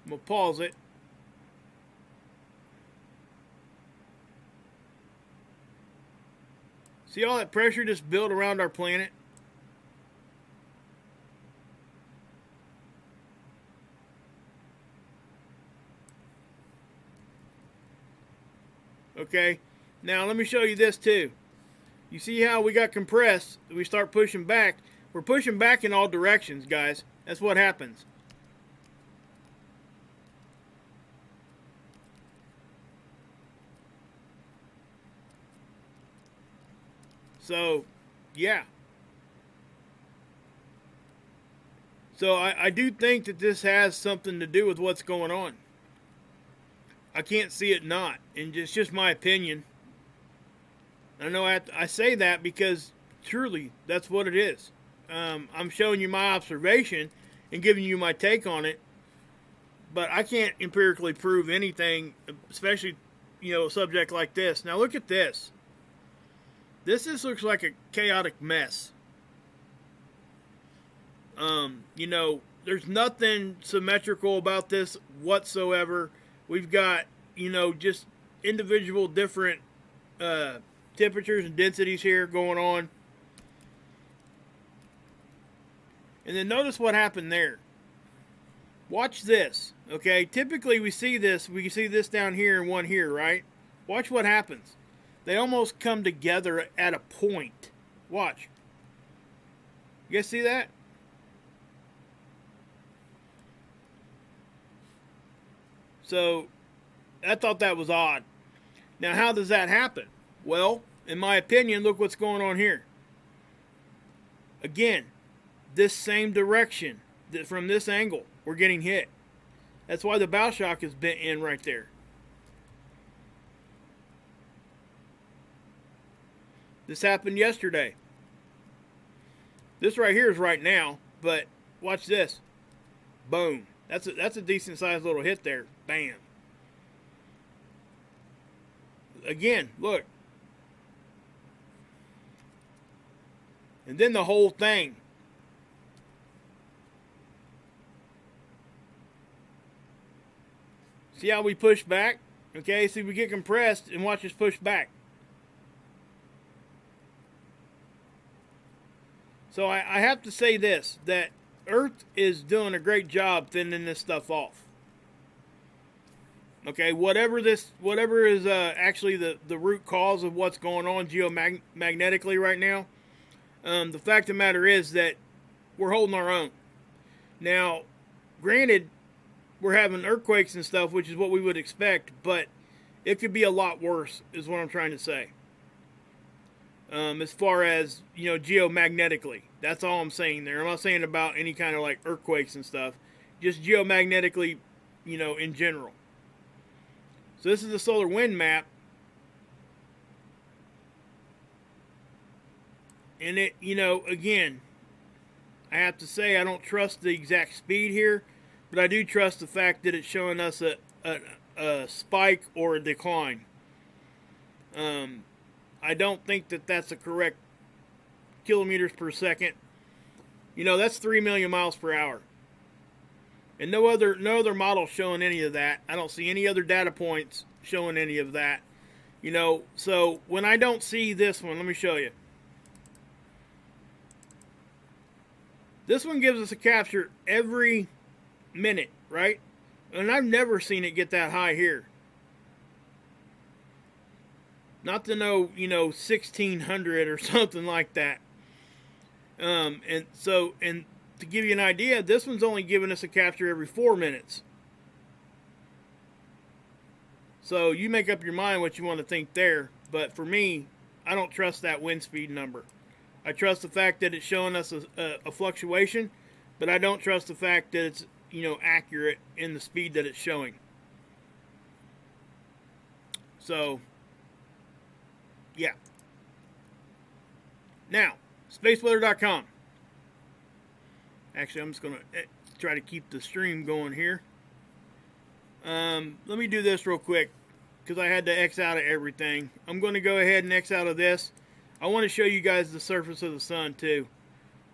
I'm going to pause it. See all that pressure just built around our planet? Okay, now let me show you this too. You see how we got compressed? We start pushing back. We're pushing back in all directions, guys. That's what happens. So, yeah. So I do think that this has something to do with what's going on. I can't see it not. And it's just my opinion. I know I say that because truly that's what it is. I'm showing you my observation and giving you my take on it. But I can't empirically prove anything, especially, a subject like this. Now look at this. This just looks like a chaotic mess. There's nothing symmetrical about this whatsoever. We've got, just individual different temperatures and densities here going on. And then notice what happened there. Watch this, okay? Typically we see this down here and one here, right? Watch what happens. They almost come together at a point. Watch. You guys see that? So, I thought that was odd. Now, how does that happen? Well, in my opinion, look what's going on here. Again, this same direction, from this angle, we're getting hit. That's why the bow shock is bent in right there. This happened yesterday. This right here is right now, but watch this. Boom. That's a decent sized little hit there. Bam. Again, look. And then the whole thing. See how we push back? Okay, see we get compressed and watch us push back. So I have to say this, that Earth is doing a great job thinning this stuff off. Okay, whatever is actually the root cause of what's going on geomagnetically right now, the fact of the matter is that we're holding our own. Now, granted, we're having earthquakes and stuff, which is what we would expect, but it could be a lot worse, is what I'm trying to say. As far as, geomagnetically. That's all I'm saying there. I'm not saying about any kind of like earthquakes and stuff. Just geomagnetically, in general. So this is the solar wind map. And it, again, I have to say I don't trust the exact speed here, but I do trust the fact that it's showing us a spike or a decline. I don't think that that's a correct kilometers per second. That's 3 million miles per hour. And no other model showing any of that. I don't see any other data points showing any of that. So when I don't see this one, let me show you. This one gives us a capture every minute, right? And I've never seen it get that high here. Not to know, 1600 or something like that. And to give you an idea, this one's only giving us a capture every 4 minutes. So you make up your mind what you want to think there. But for me, I don't trust that wind speed number. I trust the fact that it's showing us a fluctuation, but I don't trust the fact that it's, accurate in the speed that it's showing. So, Yeah. Now, spaceweather.com. Actually, I'm just going to try to keep the stream going here. Let me do this real quick because I had to X out of everything. I'm going to go ahead and X out of this. I want to show you guys the surface of the sun too.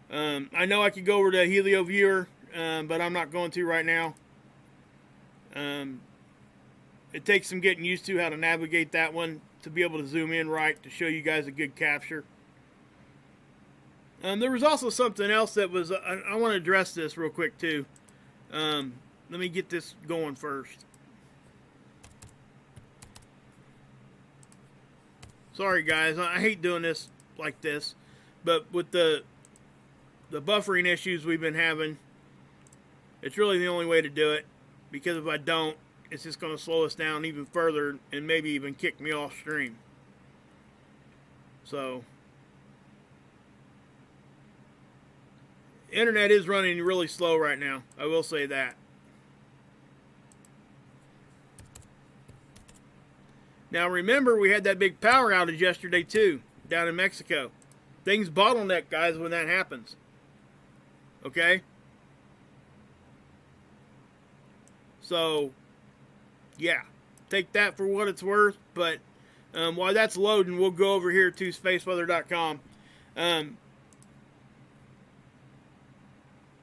I know I could go over to Helio Viewer, but I'm not going to right now. It takes some getting used to how to navigate that one to be able to zoom in right to show you guys a good capture. There was also something else that was, I want to address this real quick too. Let me get this going first. Sorry guys, I hate doing this like this, but with the buffering issues we've been having, it's really the only way to do it, because if I don't, it's just going to slow us down even further and maybe even kick me off stream. So, internet is running really slow right now, I will say that. Now remember, we had that big power outage yesterday too, down in Mexico. Things bottleneck, guys, when that happens. Okay? So, yeah. Take that for what it's worth. But while that's loading, we'll go over here to spaceweather.com.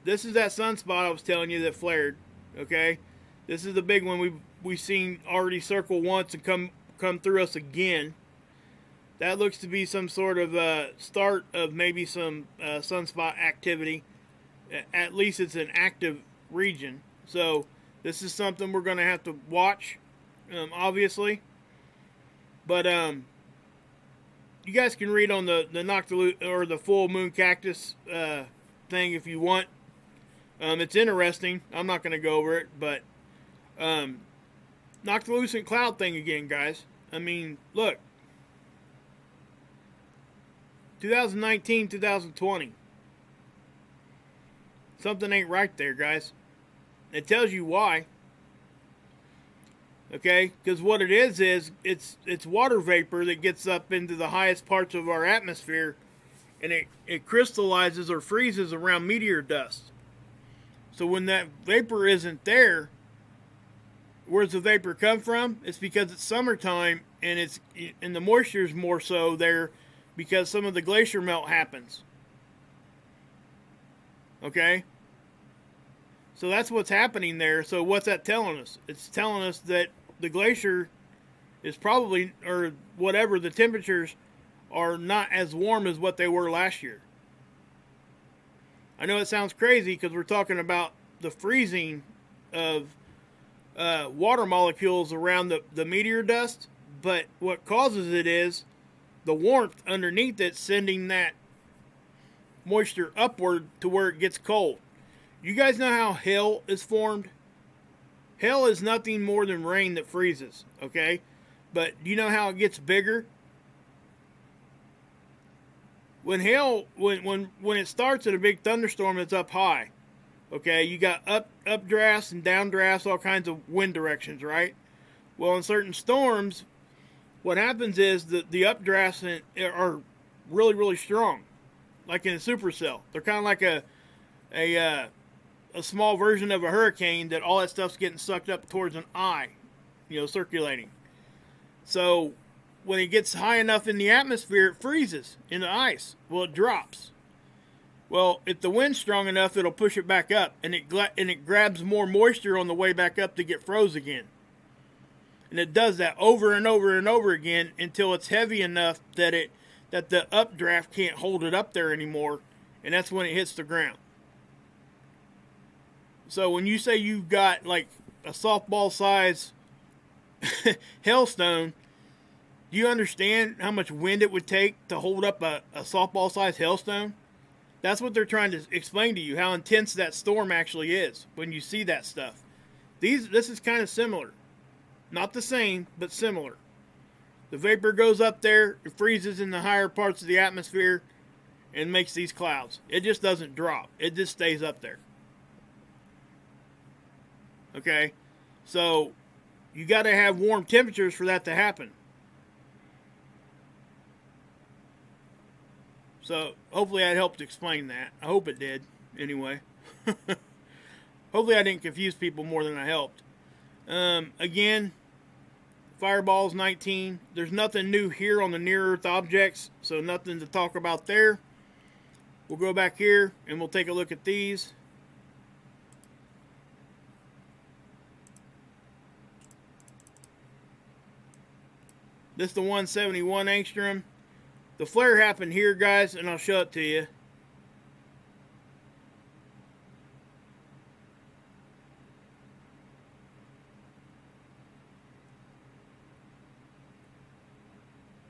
This is that sunspot I was telling you that flared. Okay? This is the big one we've seen already circle once and come through us again. That looks to be some sort of start of maybe some sunspot activity. At least it's an active region. So this is something we're going to have to watch, obviously. But you guys can read on the Noctilucent or the full moon cactus thing if you want. It's interesting. I'm not going to go over it, but Noctilucent cloud thing again, guys. I mean, look. 2019, 2020. Something ain't right there, guys. It tells you why. Okay? Because what it is it's water vapor that gets up into the highest parts of our atmosphere, and it crystallizes or freezes around meteor dust. So when that vapor isn't there, where's the vapor come from? It's because it's summertime and the moisture is more so there because some of the glacier melt happens. Okay? So that's what's happening there. So what's that telling us? It's telling us that the glacier is probably, or whatever, the temperatures are not as warm as what they were last year. I know it sounds crazy because we're talking about the freezing of water molecules around the meteor dust, but what causes it is the warmth underneath it sending that moisture upward to where it gets cold. You guys know how hail is formed? Hail is nothing more than rain that freezes, okay? But do you know how it gets bigger? When hail, when it starts at a big thunderstorm, it's up high. Okay, you got updrafts and downdrafts, all kinds of wind directions, right? Well, in certain storms, what happens is that the updrafts are really, really strong, like in a supercell. They're kind of like a small version of a hurricane that all that stuff's getting sucked up towards an eye, circulating. So when it gets high enough in the atmosphere, it freezes in the ice. Well, it drops. Well, if the wind's strong enough, it'll push it back up, and it grabs more moisture on the way back up to get froze again. And it does that over and over and over again until it's heavy enough that the updraft can't hold it up there anymore, and that's when it hits the ground. So when you say you've got like a softball size hailstone, do you understand how much wind it would take to hold up a softball size hailstone? That's what they're trying to explain to you, how intense that storm actually is when you see that stuff. This is kind of similar. Not the same, but similar. The vapor goes up there, it freezes in the higher parts of the atmosphere, and makes these clouds. It just doesn't drop. It just stays up there. Okay? So, you got to have warm temperatures for that to happen. So hopefully that helped explain that. I hope it did. Anyway. Hopefully I didn't confuse people more than I helped. Again, Fireball's 19. There's nothing new here on the near-Earth objects, so nothing to talk about there. We'll go back here, and we'll take a look at these. This is the 171 angstrom. The flare happened here, guys, and I'll show it to you.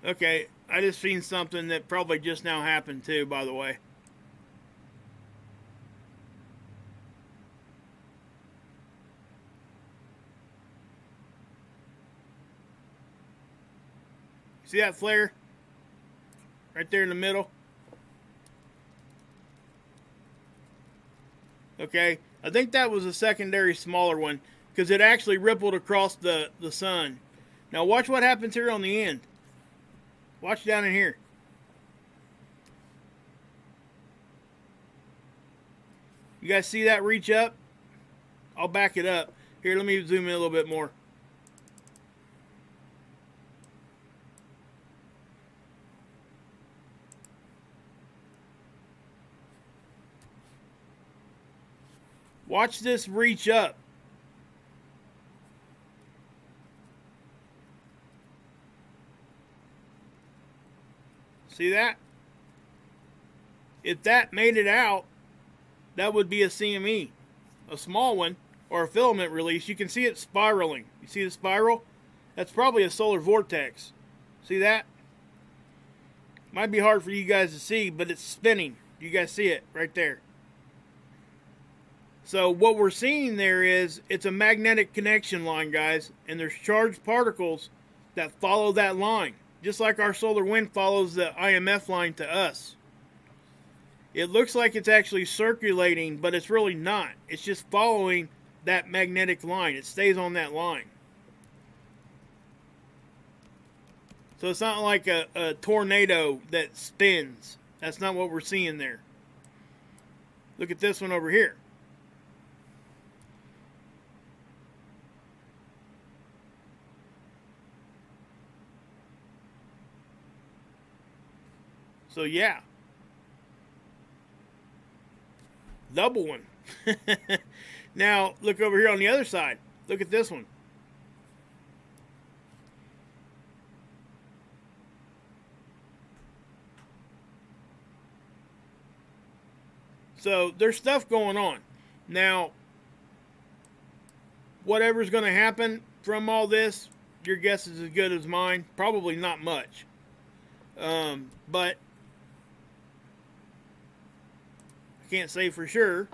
Okay, I just seen something that probably just now happened too, by the way. See that flare? Right there in the middle? Okay, I think that was a secondary smaller one because it actually rippled across the sun. Now watch what happens here on the end. Watch down in here. You guys see that reach up? I'll back it up. Here, let me zoom in a little bit more. Watch this reach up. See that? If that made it out, that would be a CME. A small one, or a filament release. You can see it spiraling. You see the spiral? That's probably a solar vortex. See that? Might be hard for you guys to see, but it's spinning. You guys see it right there. So what we're seeing there is, it's a magnetic connection line, guys. And there's charged particles that follow that line. Just like our solar wind follows the IMF line to us. It looks like it's actually circulating, but it's really not. It's just following that magnetic line. It stays on that line. So it's not like a tornado that spins. That's not what we're seeing there. Look at this one over here. So yeah. Double one. Now, look over here on the other side. Look at this one. So, there's stuff going on. Now, whatever's going to happen from all this, your guess is as good as mine. Probably not much. But I can't say for sure.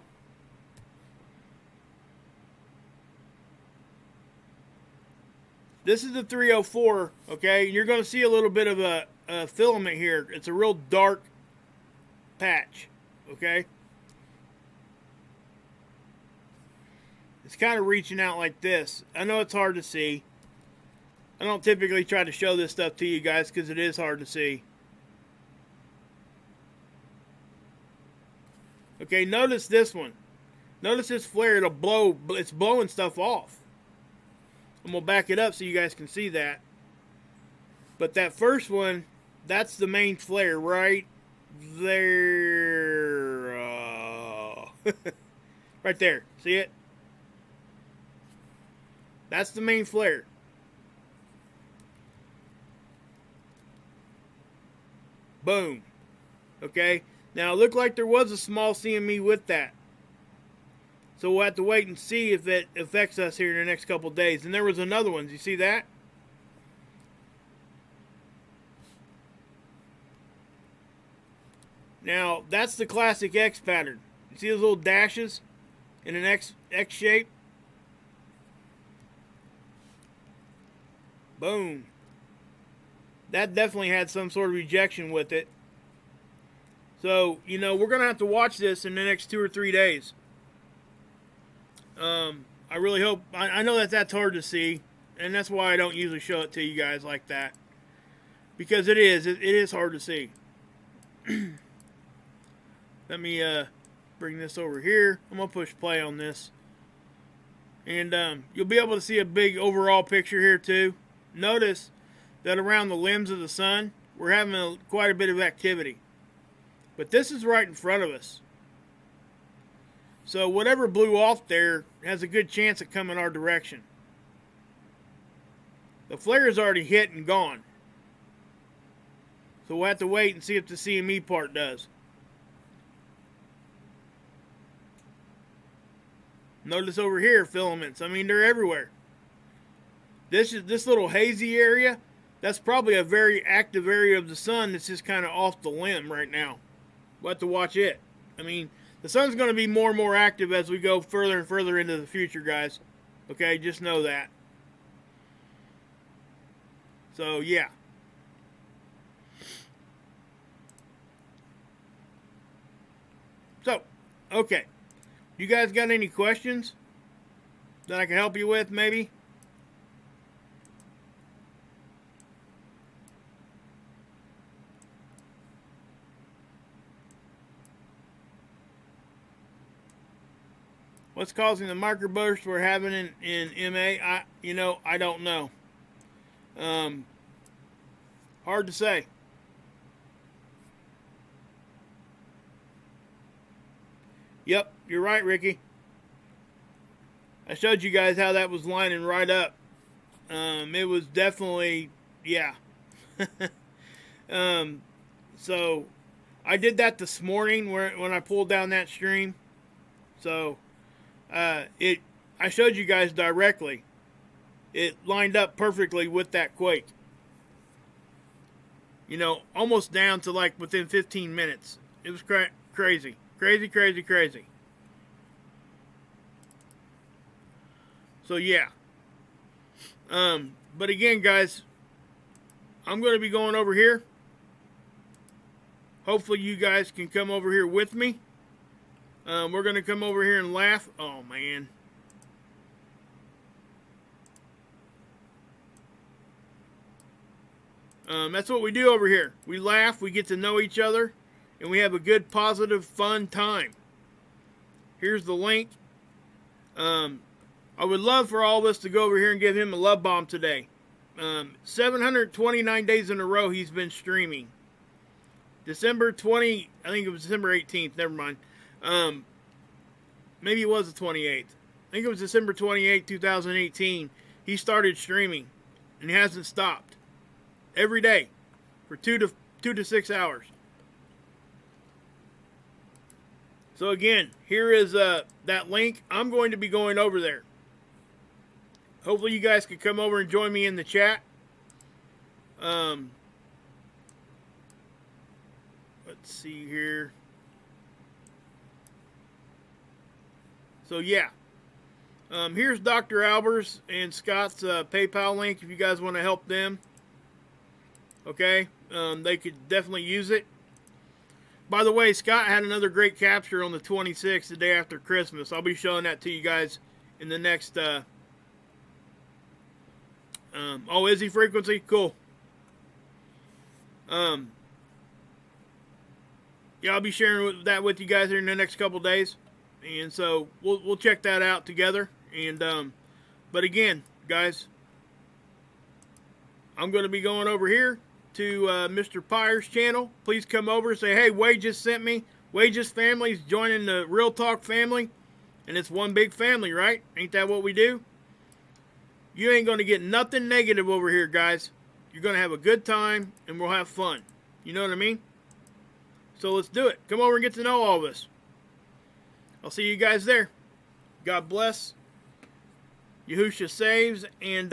This is the 304, okay? You're going to see a little bit of a filament here. It's a real dark patch, okay? It's kind of reaching out like this. I know it's hard to see. I don't typically try to show this stuff to you guys because it is hard to see. Okay, notice this one. Notice this flare, it'll blow, it's blowing stuff off. I'm going to back it up so you guys can see that. But that first one, that's the main flare right there. Right there. See it? That's the main flare. Boom. Okay? Now, it looked like there was a small CME with that. So we'll have to wait and see if it affects us here in the next couple days. And there was another one. Do you see that? Now, that's the classic X pattern. You see those little dashes in an X shape? Boom. That definitely had some sort of rejection with it. So, you know, we're going to have to watch this in the next 2 or 3 days. I really hope, I know that that's hard to see, and that's why I don't usually show it to you guys like that. Because it is hard to see. Let me bring this over here. I'm going to push play on this. And you'll be able to see a big overall picture here too. Notice that around the limbs of the sun, we're having quite a bit of activity. But this is right in front of us. So whatever blew off there has a good chance of coming our direction. The flare is already hit and gone. So we'll have to wait and see if the CME part does. Notice over here, filaments. I mean, they're everywhere. This little hazy area, that's probably a very active area of the sun that's just kind of off the limb right now. We'll have to watch it. I mean, the sun's going to be more and more active as we go further and further into the future, guys. Okay, just know that. So, yeah. So, okay. You guys got any questions that I can help you with, maybe? What's causing the microburst we're having in MA? I don't know. Hard to say. Yep, you're right, Ricky. I showed you guys how that was lining right up. It was definitely, yeah. So I did that this morning when I pulled down that stream. So I showed you guys directly. It lined up perfectly with that quake. You know, almost down to like within 15 minutes. It was crazy. Crazy. So yeah. But again, guys, I'm going to be going over here. Hopefully you guys can come over here with me. We're going to come over here and laugh. Oh, man. That's what we do over here. We laugh, we get to know each other, and we have a good, positive, fun time. Here's the link. I would love for all of us to go over here and give him a love bomb today. 729 days in a row he's been streaming. December 20, I think it was December 18th, never mind. Maybe it was the 28th. I think it was December 28th, 2018. He started streaming, and he hasn't stopped. Every day for 2 to 6 hours. So again, here is that link. I'm going to be going over there. Hopefully you guys can come over and join me in the chat. Let's see here. So yeah. Here's Dr. Albers and Scott's PayPal link if you guys want to help them. Okay, they could definitely use it. By the way, Scott had another great capture on the 26th, the day after Christmas. I'll be showing that to you guys in the next... oh, is he frequency? Cool. Yeah, I'll be sharing that with you guys here in the next couple days. And so, we'll check that out together. And, but again, guys, I'm going to be going over here to Mr. Pyre's channel. Please come over and say, hey, Wade just sent me. Wade's family's joining the Real Talk family. And it's one big family, right? Ain't that what we do? You ain't going to get nothing negative over here, guys. You're going to have a good time, and we'll have fun. You know what I mean? So let's do it. Come over and get to know all of us. I'll see you guys there. God bless. Yahusha saves, and